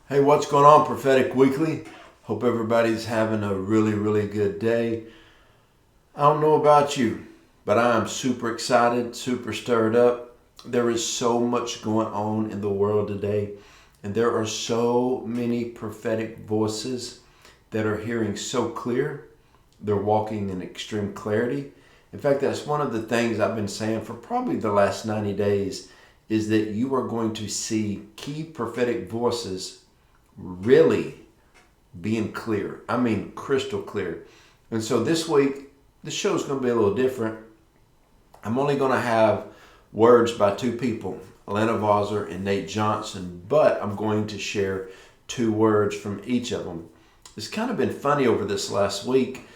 Hey, what's going on, Prophetic Weekly? Hope everybody's having a really good day. I don't know about you, but I am super excited, super stirred up. There is so much going on in the world today, and there are so many prophetic voices that are hearing so clear. They're walking in extreme clarity. In fact, that's one of the things I've been saying for probably the last 90 days is that you are going to see key prophetic voices really being clear. I mean, crystal clear. And so this week, the show's going to be a little different. I'm only going to have words by two people, Elena Vosper and Nate Johnston, but I'm going to share two words from each of them. It's kind of been funny over this last week.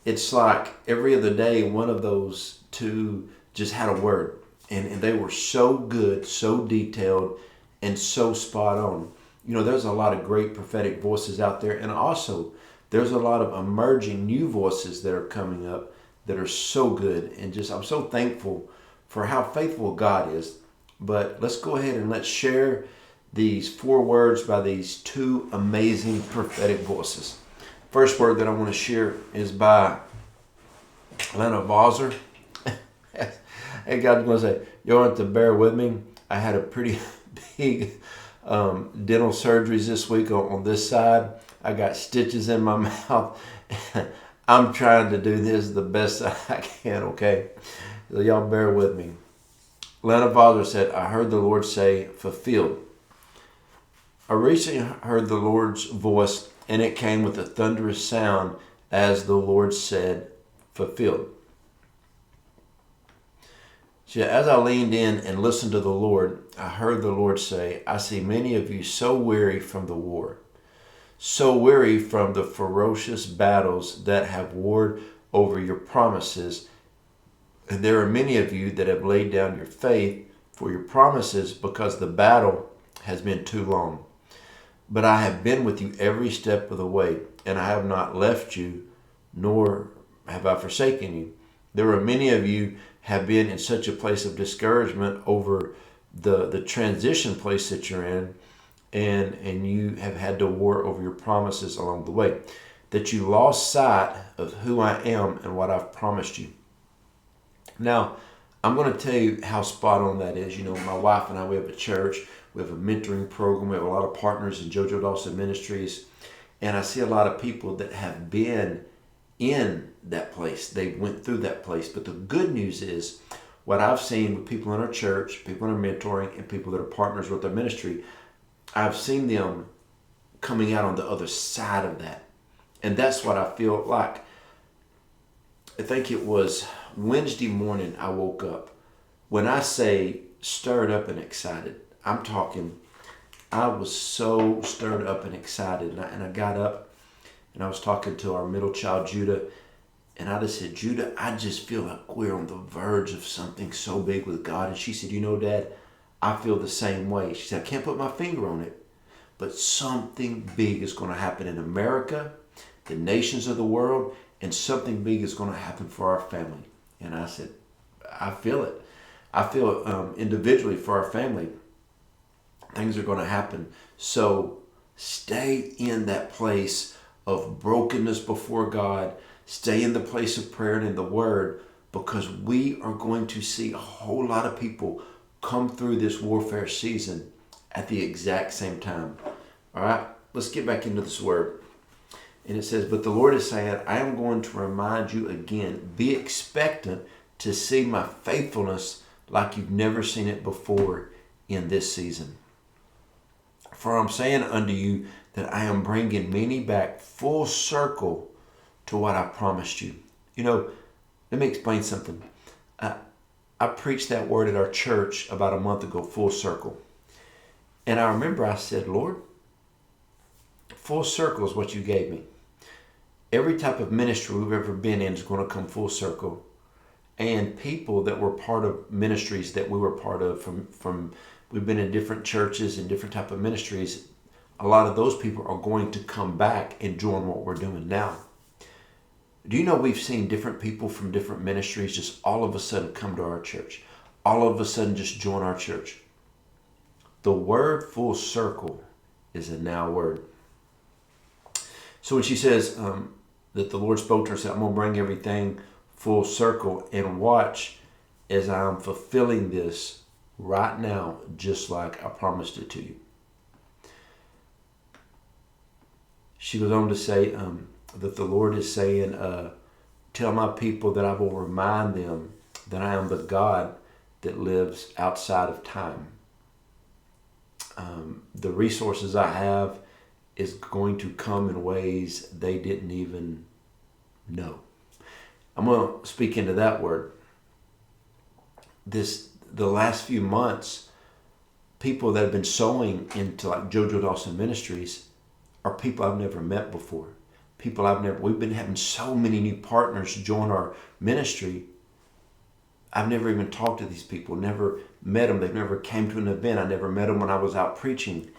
It's like every other day, one of those two just had a word. And they were so good, so detailed, and so spot on. You know, there's a lot of great prophetic voices out there, and also there's a lot of emerging new voices that are coming up that are so good, and just I'm so thankful for how faithful God is. But let's go ahead and let's share these four words by these two amazing prophetic voices. First word that I want to share is by Lana Vawser. Hey, God's going to say, you'll have to bear with me. I had a pretty big dental surgeries this week on this side. I got stitches in my mouth. I'm trying to do this the best I can, okay? So y'all bear with me. Lana Vosper said, I heard the Lord say, fulfilled. I recently heard the Lord's voice, and it came with a thunderous sound as the Lord said, fulfilled. See, as I leaned in and listened to the Lord, I heard the Lord say, I see many of you so weary from the war, so weary from the ferocious battles that have warred over your promises. And there are many of you that have laid down your faith for your promises because the battle has been too long. But I have been with you every step of the way, and I have not left you, nor have I forsaken you. There are many of you have been in such a place of discouragement over the transition place that you're in, and you have had to war over your promises along the way, that you lost sight of who I am and what I've promised you. Now, I'm going to tell you how spot on that is. You know, my wife and I, we have a church, we have a mentoring program, we have a lot of partners in Joe Joe Dawson Ministries, and I see a lot of people that have been in that place. They went through that place. But the good news is what I've seen with people in our church, people in our mentoring, and people that are partners with our ministry, I've seen them coming out on the other side of that. And that's what I feel like. I think it was Wednesday morning I woke up. When I say stirred up and excited, I'm talking, I was so stirred up and excited. And I got up and I was talking to our middle child, Judah, and I just said, Judah, I just feel like we're on the verge of something so big with God. And she said, you know, Dad, I feel the same way. She said, I can't put my finger on it, but something big is going to happen in America, the nations of the world, and something big is going to happen for our family. And I said, I feel it. I feel it individually for our family. Things are going to happen. So stay in that place of brokenness before God. Stay in the place of prayer and in the Word, because we are going to see a whole lot of people come through this warfare season at the exact same time. All right, let's get back into this Word. And it says, but the Lord is saying, I am going to remind you again, be expectant to see my faithfulness like you've never seen it before in this season. For I'm saying unto you that I am bringing many back full circle to what I promised you. You know, let me explain something. I preached that word at our church about a month ago, full circle. And I remember I said, Lord, full circle is what you gave me. Every type of ministry we've ever been in is going to come full circle. And people that were part of ministries that we were part of from we've been in different churches and different type of ministries, a lot of those people are going to come back and join what we're doing now. Do you know we've seen different people from different ministries just all of a sudden come to our church? All of a sudden just join our church. The word full circle is a now word. So when she says that the Lord spoke to her, said, I'm going to bring everything full circle, and watch as I'm fulfilling this right now, just like I promised it to you. She goes on to say that the Lord is saying, tell my people that I will remind them that I am the God that lives outside of time. The resources I have is going to come in ways they didn't even know. I'm going to speak into that word. The last few months, people that have been sowing into like Joe Joe Dawson Ministries are people I've never met before. We've been having so many new partners join our ministry. I've never even talked to these people, never met them. They've never came to an event. I never met them when I was out preaching.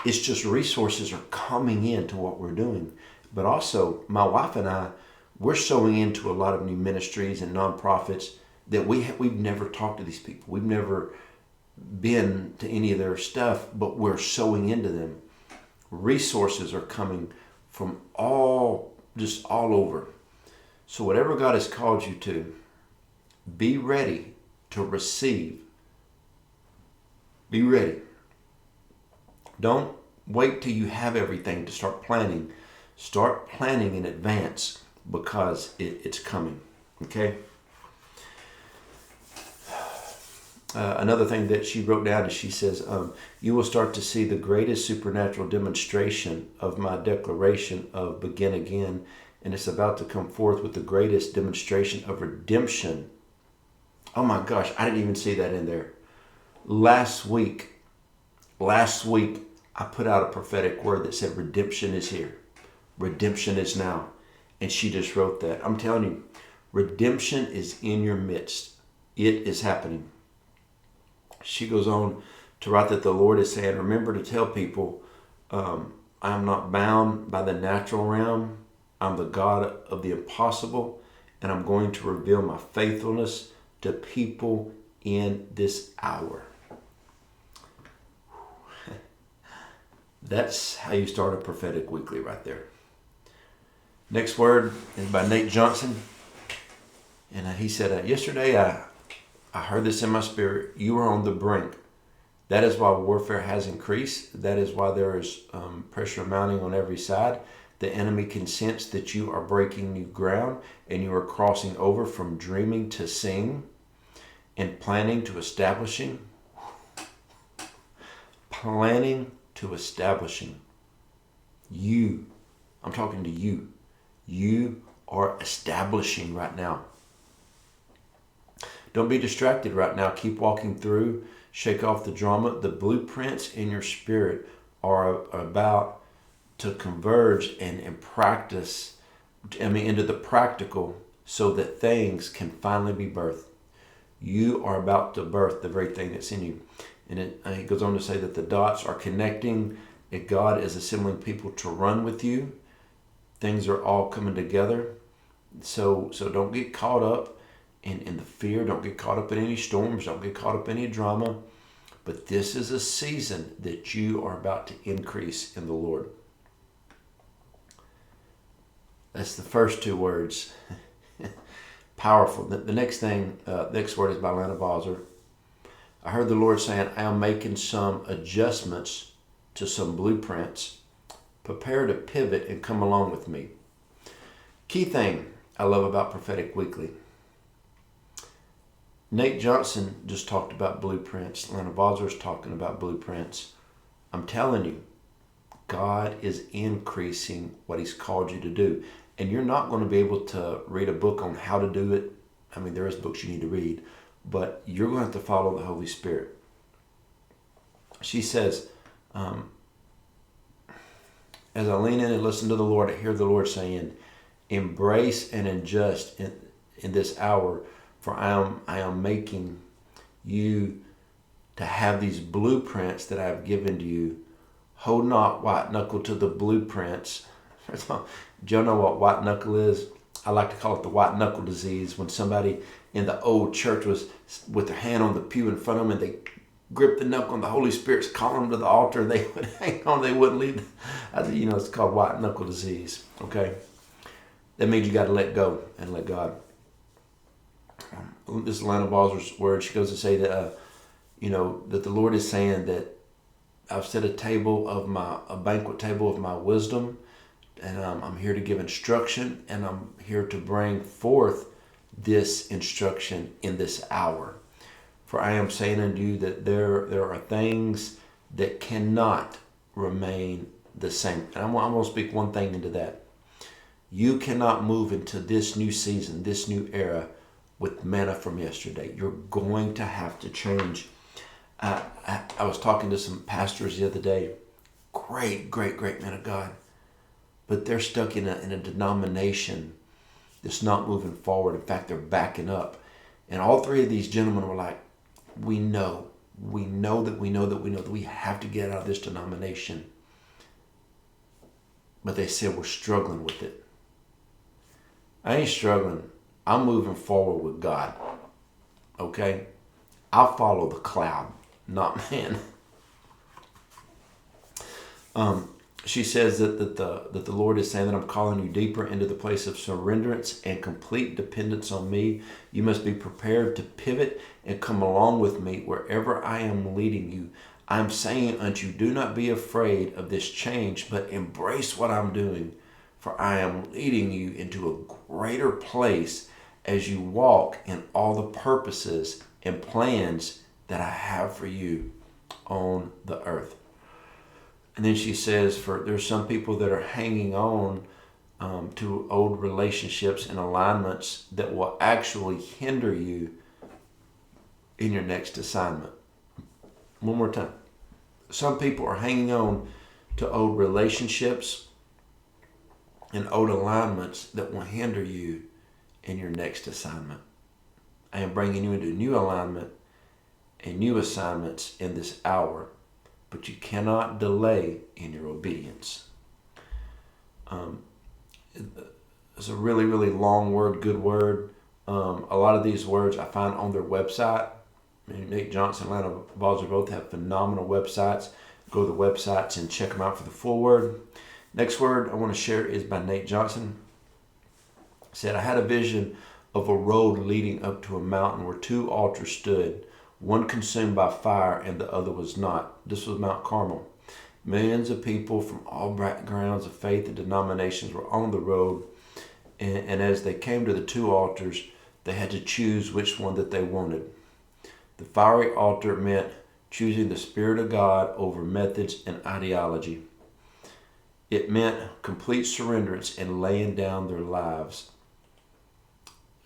It's just resources are coming into what we're doing. But also, my wife and I, we're sowing into a lot of new ministries and nonprofits that we've never talked to these people. We've never been to any of their stuff, but we're sowing into them. Resources are coming from all over. So whatever God has called you to, be ready to receive. Be ready. Don't wait till you have everything to start planning. Start planning in advance because it's coming. Okay? Another thing that she wrote down is she says, you will start to see the greatest supernatural demonstration of my declaration of begin again, and it's about to come forth with the greatest demonstration of redemption. Oh my gosh, I didn't even see that in there. Last week, I put out a prophetic word that said redemption is here. Redemption is now. And she just wrote that. I'm telling you, redemption is in your midst. It is happening. She goes on to write that the Lord is saying, remember to tell people, I am not bound by the natural realm. I'm the God of the impossible, and I'm going to reveal my faithfulness to people in this hour. That's how you start a prophetic weekly right there. Next word is by Nate Johnston. And he said, yesterday I heard this in my spirit. You are on the brink. That is why warfare has increased. That is why there is pressure mounting on every side. The enemy can sense that you are breaking new ground and you are crossing over from dreaming to seeing and planning to establishing. Planning to establishing. You, I'm talking to you. You are establishing right now. Don't be distracted right now. Keep walking through. Shake off the drama. The blueprints in your spirit are about to converge and practice, into the practical so that things can finally be birthed. You are about to birth the very thing that's in you. And it goes on to say that the dots are connecting, and God is assembling people to run with you. Things are all coming together. So don't get caught up in the fear. Don't get caught up in any storms. Don't get caught up in any drama. But this is a season that you are about to increase in the Lord. That's the first two words. Powerful. The next word is by Elena Vosper. I heard the Lord saying, I am making some adjustments to some blueprints. Prepare to pivot and come along with me. Key thing I love about Prophetic Weekly. Nate Johnston just talked about blueprints. Lana Vawser is talking about blueprints. I'm telling you, God is increasing what He's called you to do. And you're not going to be able to read a book on how to do it. I mean, there is books you need to read. But you're going to have to follow the Holy Spirit. She says, as I lean in and listen to the Lord, I hear the Lord saying, embrace and adjust in this hour, for I am making you to have these blueprints that I have given to you. Hold not white knuckle to the blueprints. Do you know what white knuckle is? I like to call it the white knuckle disease, when somebody in the old church was with their hand on the pew in front of them and grip the knuckle and the Holy Spirit's calling them to the altar, they would hang on, they wouldn't leave. It's called white knuckle disease, okay? That means you got to let go and let God. This is Elena Vosper's word. She goes to say that, that the Lord is saying that I've set a banquet table of my wisdom, and I'm here to give instruction, and I'm here to bring forth this instruction in this hour. For I am saying unto you that there are things that cannot remain the same. And I'm going to speak one thing into that. You cannot move into this new season, this new era, with manna from yesterday. You're going to have to change. I was talking to some pastors the other day. Great men of God. But they're stuck in a denomination that's not moving forward. In fact, they're backing up. And all three of these gentlemen were like, we know that we have to get out of this denomination. But they said we're struggling with it. I ain't struggling. I'm moving forward with God. Okay? I'll follow the cloud, not man. She says that the Lord is saying that I'm calling you deeper into the place of surrenderance and complete dependence on me. You must be prepared to pivot and come along with me wherever I am leading you. I'm saying unto you, do not be afraid of this change, but embrace what I'm doing. For I am leading you into a greater place as you walk in all the purposes and plans that I have for you on the earth. And then she says, there's some people that are hanging on to old relationships and alignments that will actually hinder you in your next assignment. One more time. Some people are hanging on to old relationships and old alignments that will hinder you in your next assignment. I am bringing you into new alignment and new assignments in this hour, but you cannot delay in your obedience. It's a really, really long word, good word. A lot of these words I find on their website. Nate Johnston and Lana Vawser both have phenomenal websites. Go to the websites and check them out for the full word. Next word I want to share is by Nate Johnston. He said, I had a vision of a road leading up to a mountain where two altars stood, one consumed by fire and the other was not. This was Mount Carmel. Millions of people from all backgrounds of faith and denominations were on the road, and as they came to the two altars, they had to choose which one that they wanted. The fiery altar meant choosing the Spirit of God over methods and ideology. It meant complete surrenderance and laying down their lives.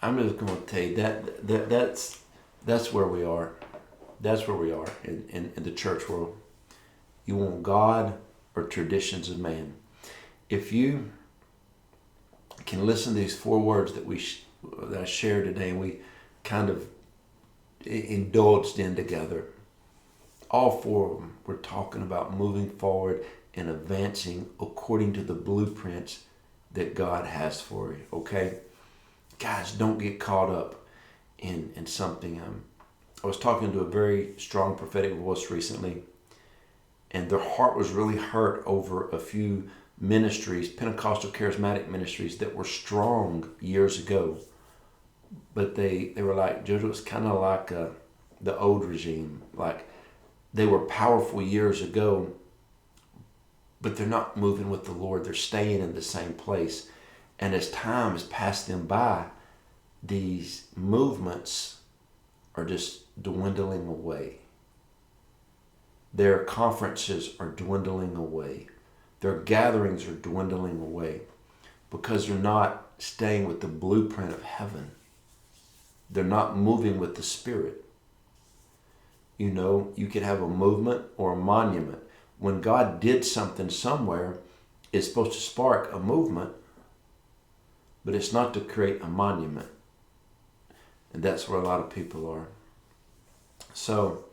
I'm just going to tell you that's where we are. That's where we are in the church world. You want God or traditions of man. If you can listen to these 4 words that I shared today, and we kind of indulged in together, all 4 of them were talking about moving forward and advancing according to the blueprints that God has for you. Okay, guys, don't get caught up in something. I was talking to a very strong prophetic voice recently, and their heart was really hurt over a few ministries, Pentecostal charismatic ministries that were strong years ago. But they were like, Joe, it's kind of like the old regime. Like, they were powerful years ago, but they're not moving with the Lord. They're staying in the same place. And as time has passed them by, these movements are just dwindling away. Their conferences are dwindling away. Their gatherings are dwindling away because they're not staying with the blueprint of heaven. They're not moving with the Spirit. You could have a movement or a monument. When God did something somewhere, it's supposed to spark a movement, but it's not to create a monument. And that's where a lot of people are. So,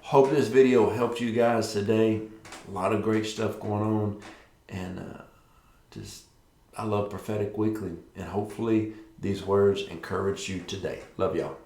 hope this video helped you guys today. A lot of great stuff going on. And I love Prophetic Weekly. And hopefully these words encourage you today. Love y'all.